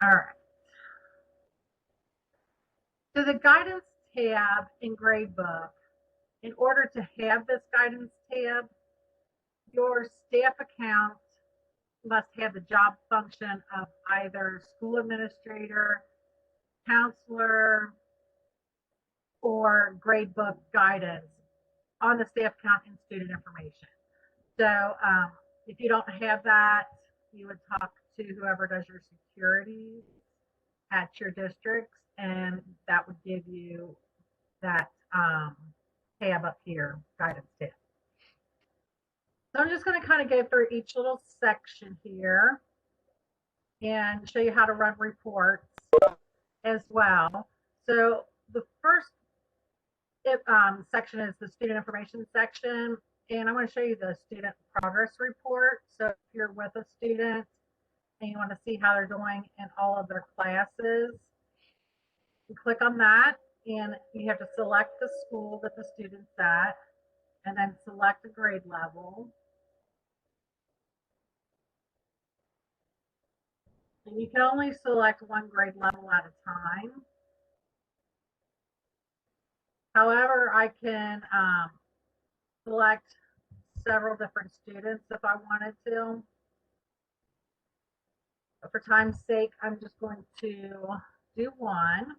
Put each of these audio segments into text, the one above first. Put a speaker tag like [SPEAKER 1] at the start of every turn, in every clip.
[SPEAKER 1] All right. So the guidance tab in GradeBook, in order to have this guidance tab, your staff account must have the job function of either school administrator, counselor, or GradeBook guidance on the staff account and student information. So if you don't have that, you would talk to whoever does your security at your districts, and that would give you that tab up here, guidance tab. So I'm just going to kind of go through each little section here and show you how to run reports as well. So the first section is the student information section, and I'm going to show you the student progress report. So if you're with a student and you want to see how they're doing in all of their classes, you click on that, and you have to select the school that the student's at, and then select a grade level. And you can only select one grade level at a time. However, I can select several different students if I wanted to. But for time's sake, I'm just going to do one.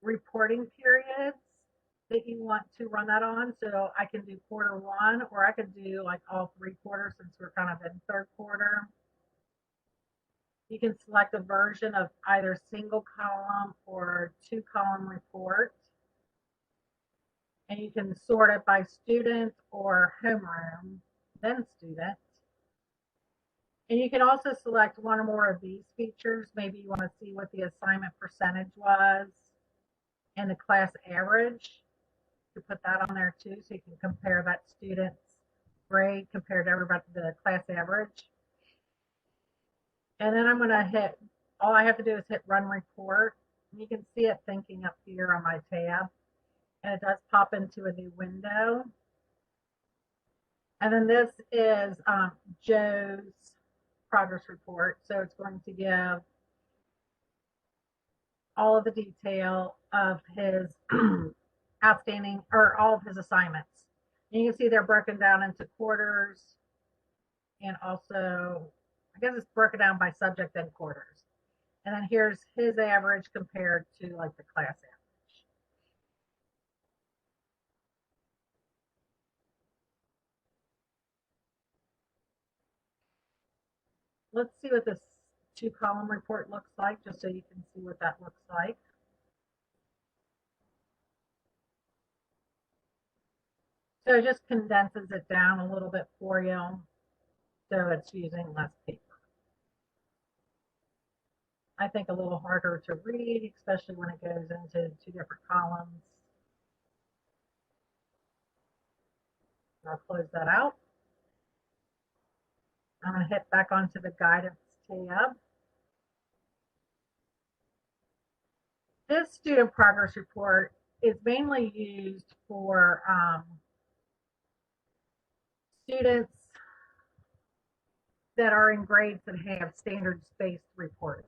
[SPEAKER 1] Reporting periods that you want to run that on. So I can do quarter one, or I could do like all 3 quarters since we're kind of in third quarter. You can select a version of either single column or 2-column report. And you can sort it by student or homeroom, then student. And you can also select one or more of these features. Maybe you want to see what the assignment percentage was and the class average. You put that on there too, so you can compare that student's grade compared to everybody, the class average. And then I'm going to hit, all I have to do is hit run report. And you can see it thinking up here on my tab. And it does pop into a new window. And then this is Joe's progress report. So it's going to give all of the detail of his outstanding, or all of his assignments. And you can see they're broken down into quarters, and also, I guess it's broken down by subject and quarters. And then here's his average compared to like the class average. Let's see what this 2-column report looks like, just so you can see what that looks like. So it just condenses it down a little bit for you, so it's using less paper. I think a little harder to read, especially when it goes into 2 different columns. I'll close that out. I'm going to hit back onto the guidance tab. This student progress report is mainly used for students that are in grades that have standards-based reporting.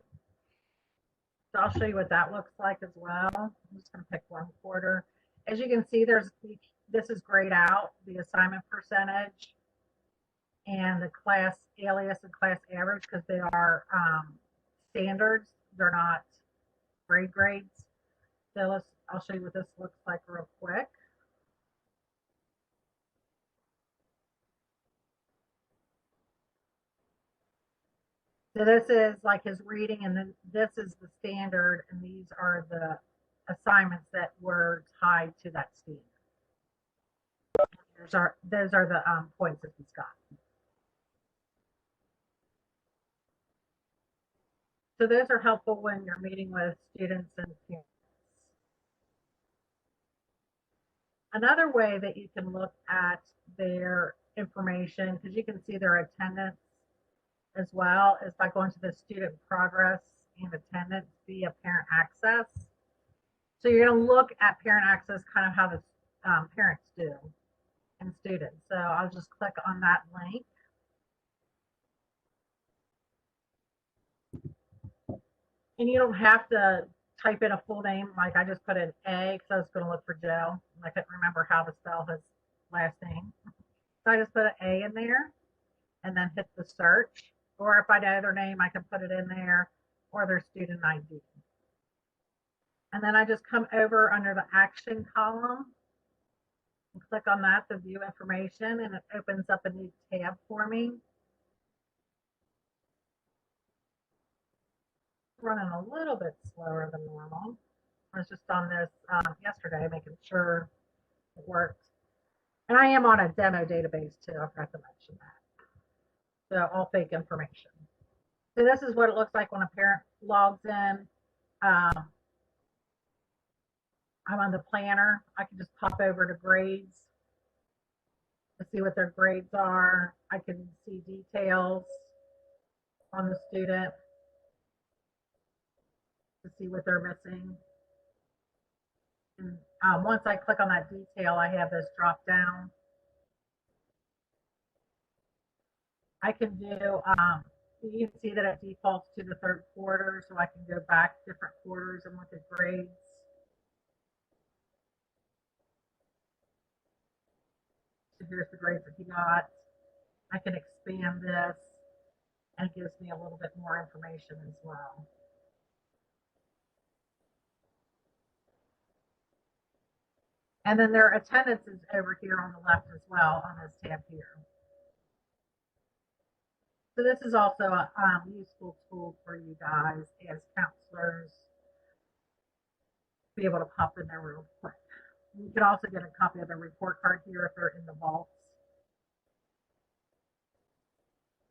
[SPEAKER 1] So I'll show you what that looks like as well. I'm just going to pick 1 quarter. As you can see, this is grayed out, the assignment percentage, and the class alias and class average, because they are standards. They're not grades. So I'll show you what this looks like real quick. So this is like his reading, and then this is the standard, and these are the assignments that were tied to that standard. Those are the points that he's got. So those are helpful when you're meeting with students and parents. Another way that you can look at their information, because you can see their attendance as well, is by going to the student progress and attendance via parent access. So you're going to look at parent access, kind of how the parents do and students. So I'll just click on that link. And you don't have to type in a full name. Like I just put in A because I was going to look for Joe. And I couldn't remember how to spell his last name. So I just put an A in there and then hit the search. Or if I know their name, I can put it in there or their student ID. And then I just come over under the action column and click on that to view information, and it opens up a new tab for me. Running a little bit slower than normal. I was just on this yesterday, making sure it worked. And I am on a demo database too. I forgot to mention that. So all fake information. So this is what it looks like when a parent logs in. I'm on the planner. I can just pop over to grades to see what their grades are. I can see details on the student to see what they're missing. And once I click on that detail, I have this drop down. I can do, you can see that it defaults to the third quarter, so I can go back different quarters and look at grades. So here's the grades that he got. I can expand this, and it gives me a little bit more information as well. And then their attendance is over here on the left as well on this tab here. So this is also a useful tool for you guys as counselors to be able to pop in there real quick. You can also get a copy of the report card here if they're in the vaults.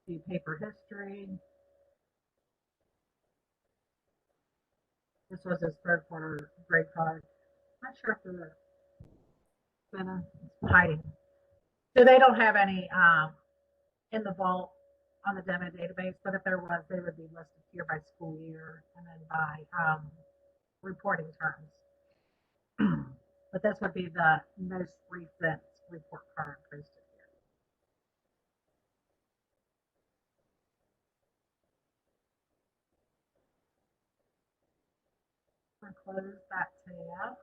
[SPEAKER 1] Do paper history. This was his third quarter grade card. I'm not sure if they're hiding. So they don't have any in the vault on the demo database, but if there was, they would be listed here by school year and then by reporting terms. But this would be the most recent report card posted here. I'm going to close that tab.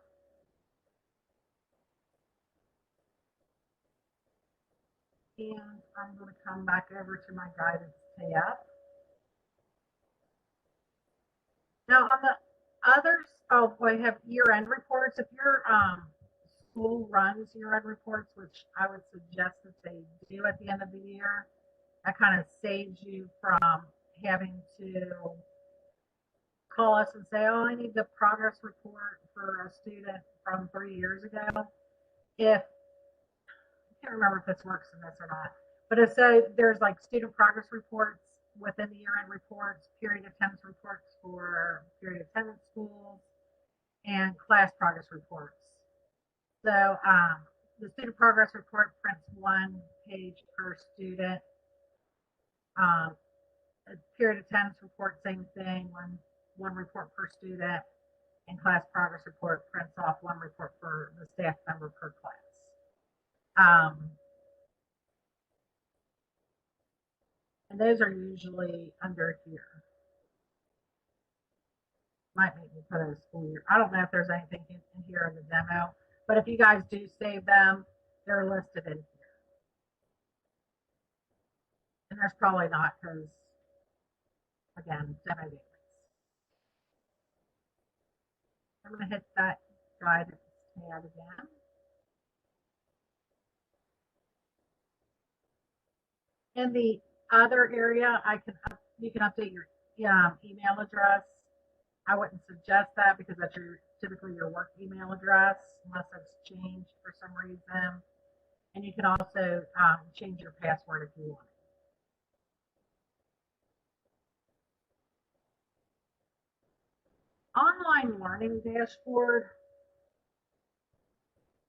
[SPEAKER 1] And I'm going to come back over to my guidance tab. Now on the others, oh, we have year-end reports. If your school runs year-end reports, which I would suggest that they do at the end of the year, that kind of saves you from having to call us and say, oh, I need the progress report for a student from 3 years ago. If I can't remember if this works in this or not, but if so, there's like student progress reports within the year-end reports, period attendance reports for period attendance schools, and class progress reports. So the student progress report prints 1 page per student. Period attendance report, same thing, one report per student, and class progress report prints off 1 report for the staff member per class. And those are usually under here. Might make me put a school year. I don't know if there's anything in here in the demo, but if you guys do save them, they're listed in here. And there's probably not because, again, demo database. I'm going to hit that guidance tab again. In the other area, you can update your email address. I wouldn't suggest that because that's typically your work email address unless it's changed for some reason. And you can also change your password if you want. Online learning dashboard.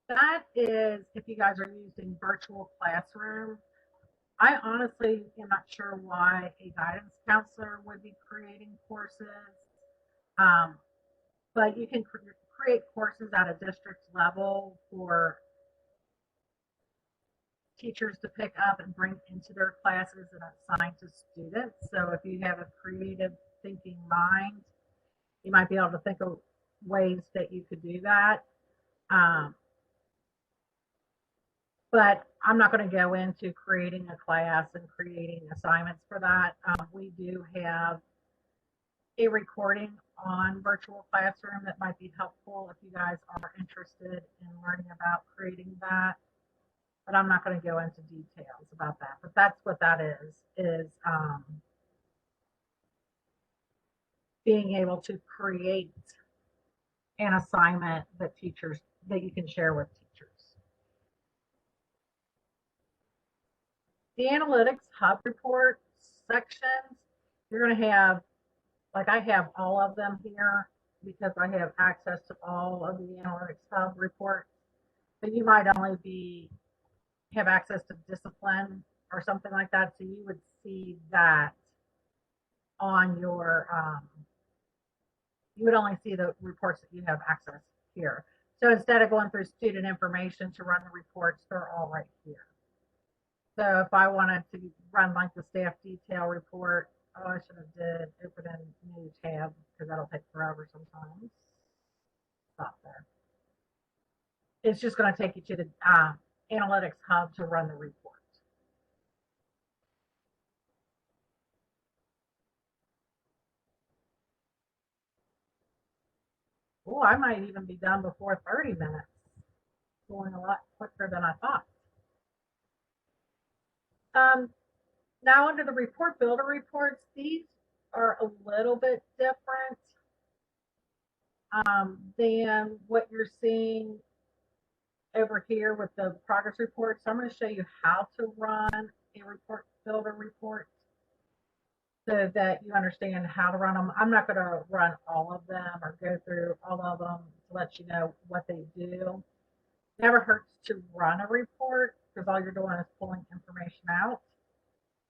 [SPEAKER 1] That is if you guys are using virtual classroom. I honestly am not sure why a guidance counselor would be creating courses, but you can create courses at a district level for teachers to pick up and bring into their classes and assign to students. So if you have a creative thinking mind, You might be able to think of ways that you could do that. But I'm not going to go into creating a class and creating assignments for that. We do have a recording on virtual classroom that might be helpful if you guys are interested in learning about creating that. But I'm not going to go into details about that. But that's what that is being able to create an assignment that you can share with teachers. The analytics hub report sections, you're going to have, like I have all of them here because I have access to all of the analytics hub reports. But you might only have access to discipline or something like that. So you would see that on your, you would only see the reports that you have access here. So instead of going through student information to run the reports, they're all right here. So if I wanted to run like the staff detail report, oh, I should have did open a new tab because that'll take forever sometimes. Stop there. It's just going to take you to the analytics hub to run the report. Oh, I might even be done before 30 minutes. Going a lot quicker than I thought. Now under the report builder reports, these are a little bit different than what you're seeing over here with the progress reports. So I'm going to show you how to run a report builder report so that you understand how to run them. I'm not going to run all of them or go through all of them to let you know what they do. It never hurts to run a report because all you're doing is pulling information out.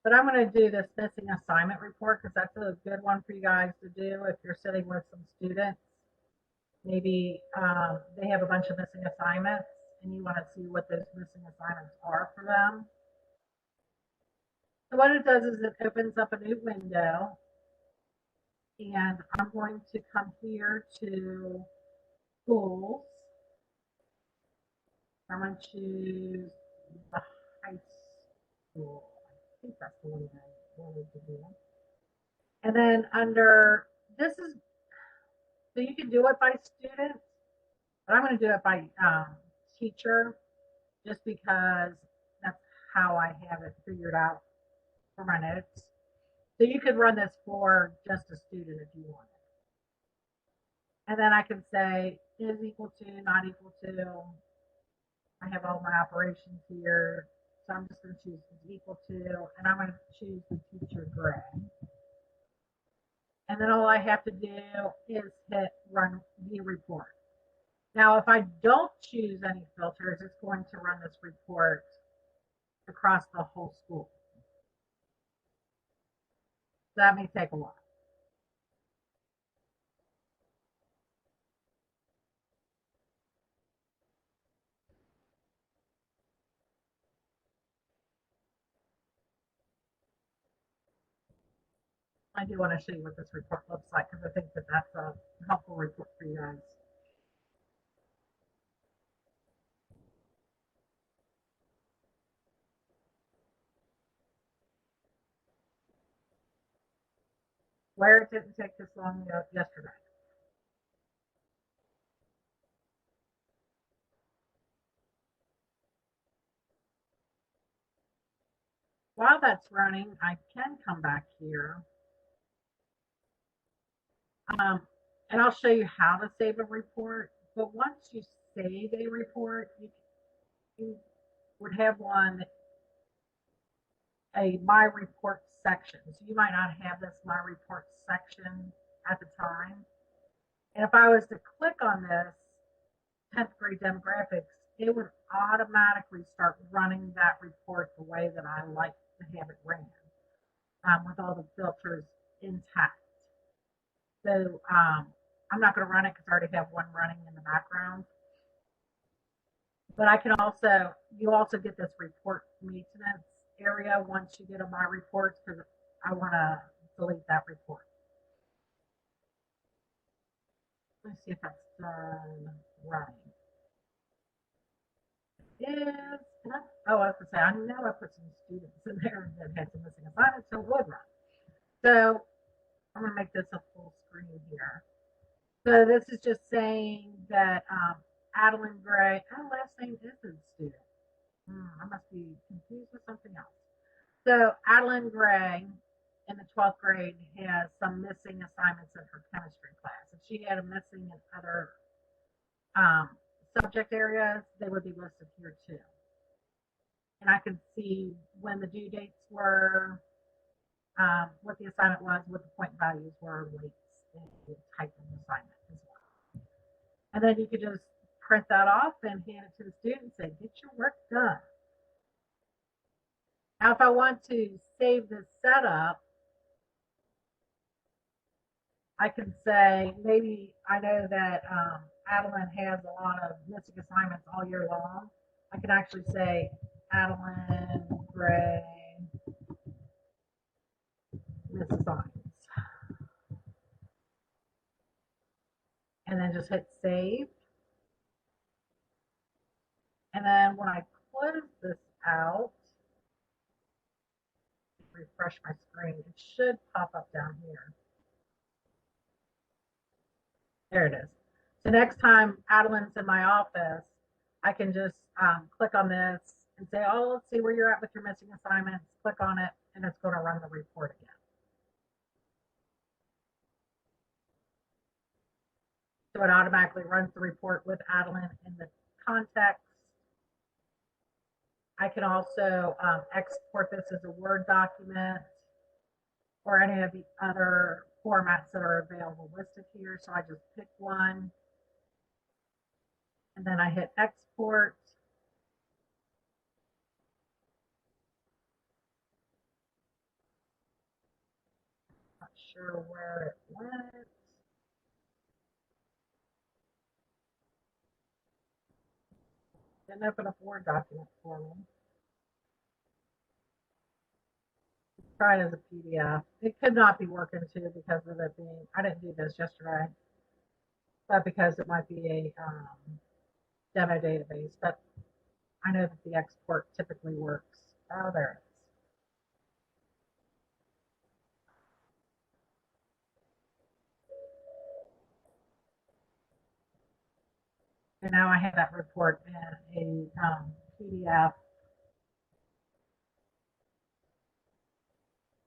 [SPEAKER 1] But I'm going to do this missing assignment report because that's a good one for you guys to do if you're sitting with some students. Maybe they have a bunch of missing assignments and you want to see what those missing assignments are for them. So what it does is it opens up a new window, and I'm going to come here to schools. I'm going to choose the high school. I think that's the one I wanted to do. And then under, this is, so you can do it by student, but I'm going to do it by teacher just because that's how I have it figured out for my notes. So you could run this for just a student if you wanted. And then I can say is equal to, not equal to. I have all my operations here. So I'm just going to choose is equal to, and I'm going to choose the teacher grade. And then all I have to do is hit run the report. Now, if I don't choose any filters, it's going to run this report across the whole school. So that may take a while. I do want to show you what this report looks like because I think that that's a helpful report for you guys. Where it didn't take this long yesterday. While that's running, I can come back here. And I'll show you how to save a report. But once you save a report, you would have a My Report section. So you might not have this My Report section at the time. And if I was to click on this 10th grade demographics, it would automatically start running that report the way that I like to have it ran, with all the filters intact. So I'm not going to run it because I already have one running in the background. But I can also, you also get this report maintenance area once you get on My Reports because I want to delete that report. Let's see if that's done running. Oh, I was going to say, I know I put some students in there that had some missing assignments, so it would run. So I'm going to make this a full screen here. So this is just saying that Adeline Gray, her last name is a student. I must be confused with something else. So Adeline Gray in the 12th grade has some missing assignments in her chemistry class. If she had a missing in other subject areas, they would be listed here too. And I can see when the due dates were, what the assignment was, what the point values were, weights, and the type of assignment as well. And then you could just print that off and hand it to the student and say, get your work done. Now, if I want to save this setup, I can say, maybe I know that Adeline has a lot of missing assignments all year long. I can actually say Adeline Gray missed assignments. And then just hit save. And then when I close this out, refresh my screen, it should pop up down here. There it is. So next time Adeline's in my office, I can just click on this and say, oh, let's see where you're at with your missing assignments. Click on it, and it's going to run the report again. So it automatically runs the report with Adeline in the context. I can also export this as a Word document or any of the other formats that are available listed here. So I just pick one, and then I hit export. Not sure where it went. Didn't open up Word document for me. Try it as a PDF. It could not be working too because of it being, I didn't do this yesterday, but because it might be a demo database, but I know that the export typically works. Oh, there it is. And now I have that report in a PDF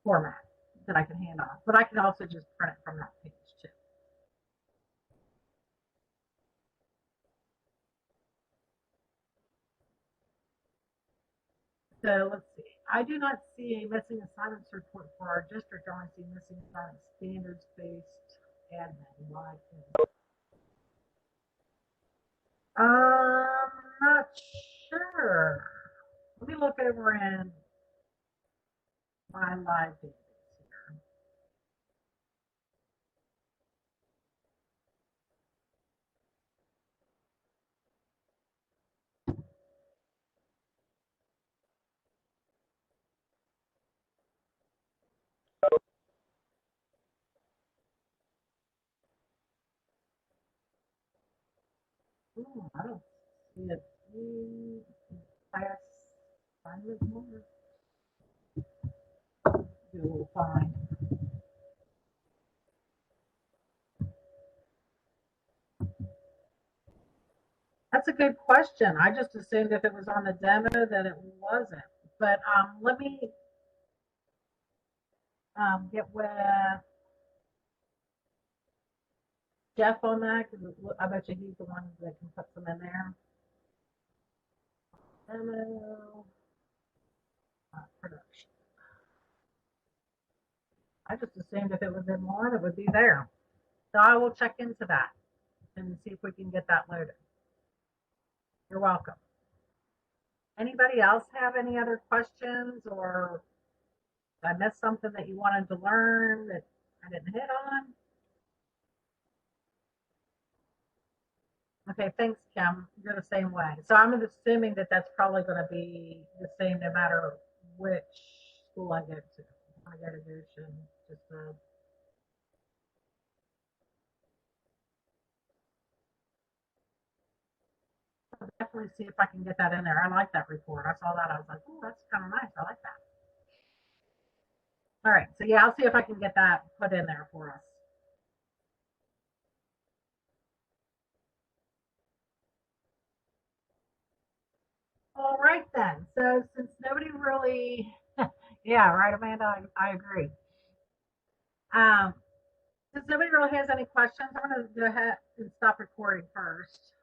[SPEAKER 1] format that I can hand off, but I can also just print it from that page too. So let's see. I do not see a missing assignments report for our district. I only see missing assignments standards-based admin. Why? Not sure. Let me look over in my live database here. Ooh, I don't see it. Class assignment number. You'll find. That's a good question. I just assumed if it was on the demo that it wasn't. But let me get with Jeff on that, because I bet you he's the one that can put some in there. Demo production. I just assumed if it was in one, it would be there. So I will check into that and see if we can get that loaded. You're welcome. Anybody else have any other questions, or did I missed something that you wanted to learn that I didn't hit on? Okay, thanks, Kim. You're the same way. So I'm assuming that that's probably going to be the same no matter which school I go to. I go to Goshen, just I'll definitely see if I can get that in there. I like that report. I saw that. I was like, oh, that's kind of nice. I like that. All right. So yeah, I'll see if I can get that put in there for us. All right then. So since nobody really, yeah, right, Amanda, I agree. Um, since nobody really has any questions, I'm going to go ahead and stop recording first.